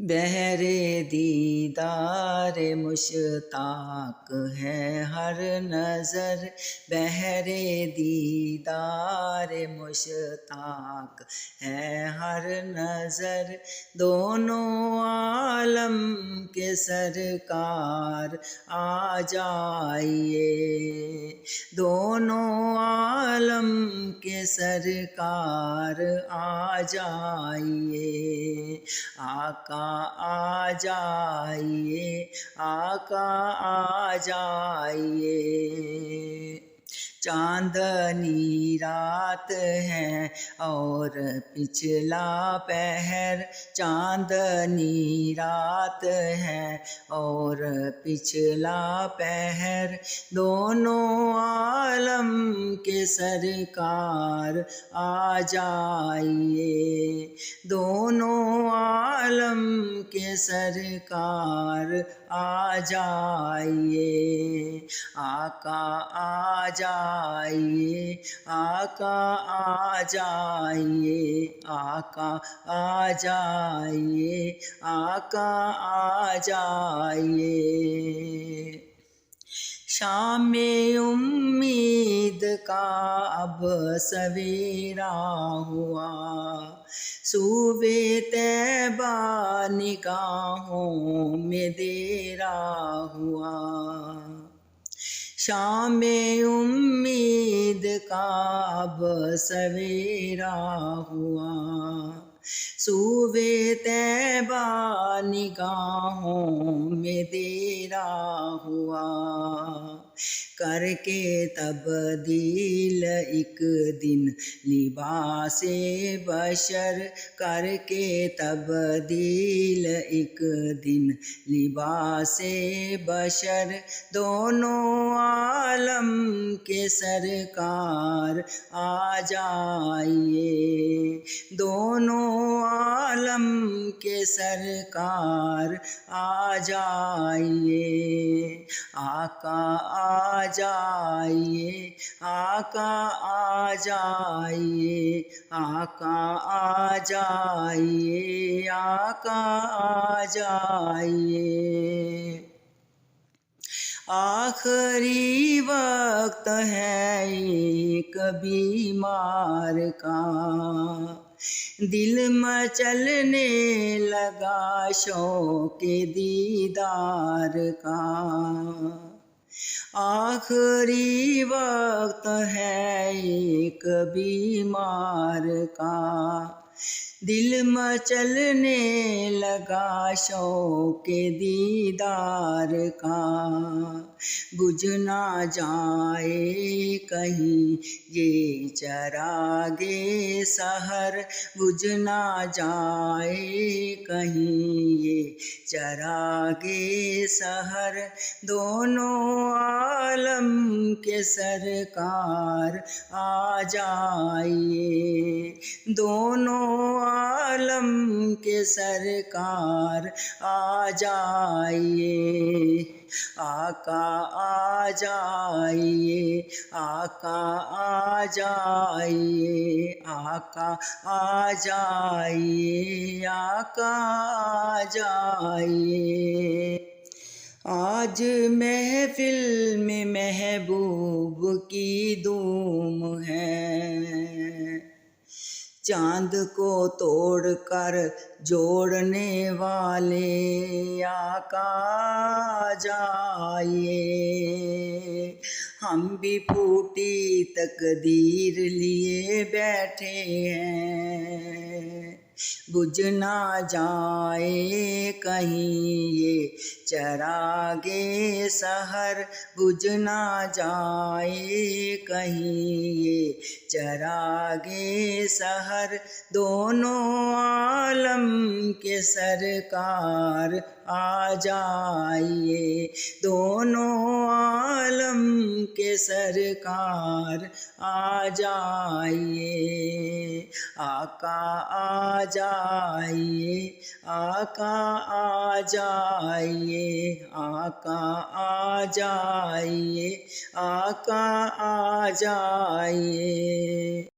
بہرے دیدار مشتاق ہے ہر نظر، بہرے دیدار مشتاق ہے ہر نظر، دونوں عالم کے سرکار آ جائیے، دونوں عالم کے سرکار آ جائیے، آقا آ جائیے، آقا آ جائیے۔ چاندنی رات ہے اور پچھلا پہر، چاندنی رات ہے اور پچھلا پہر، دونوں عالم کے سرکار آ جائیے، دونوں عالم کے سرکار آ جائیے، آقا آ جائیے، آقا آ جائیے، آقا آ جائیے، آقا آ جائیے۔ شام امید کا اب سویرا ہوا، صوبے طیبہ نگاہوں میں دیرا ہوا، شام امید کا اب سویرا ہوا، صوبے طیبہ نگاہوں میں دیرا ہوا، کر کے تبدیل ایک دن لباس بشر، کر کے تبدیل ایک دن لباس بشر، دونوں عالم کے سرکار آ جائیے، دونوں عالم کے سرکار آ جائیے، آقا آ جائیے، آقا آ جائیے، آقا آ جائیے، آقا آ جائیے۔ آخری وقت ہے ایک بیمار کا، دل مچلنے لگا شوق دیدار کا، آخری وقت ہے ایک بیمار کا، دل مچلنے لگا شوق دیدار کا، بجھ نہ جائے کہیں یہ چراغ سحر، بجھ نہ جائے کہیں یہ چراغ سحر، دونوں عالم کے سرکار آ جائیے، دونوں عالم کے سرکار آ جائیے، آقا آ جائیے، آقا آ جائیے، آقا آ جائیے، آقا آ جائیے۔ آج محفل میں محبوب کی دھوم ہے، چاند کو توڑ کر جوڑنے والے آقا آ جائیے، ہم بھی پھوٹی تقدیر لیے بیٹھے ہیں، بجھ نہ جائے کہیں یہ چراغ سحر، بجھ نہ جائے کہیں یہ چراغ سحر، دونوں عالم کے سرکار آ جائیے، دونوں عالم کے سرکار آ جائیے، آقا آ جائیے، آقا آ جائیے، آقا آ جائیے، آقا آ جائیے۔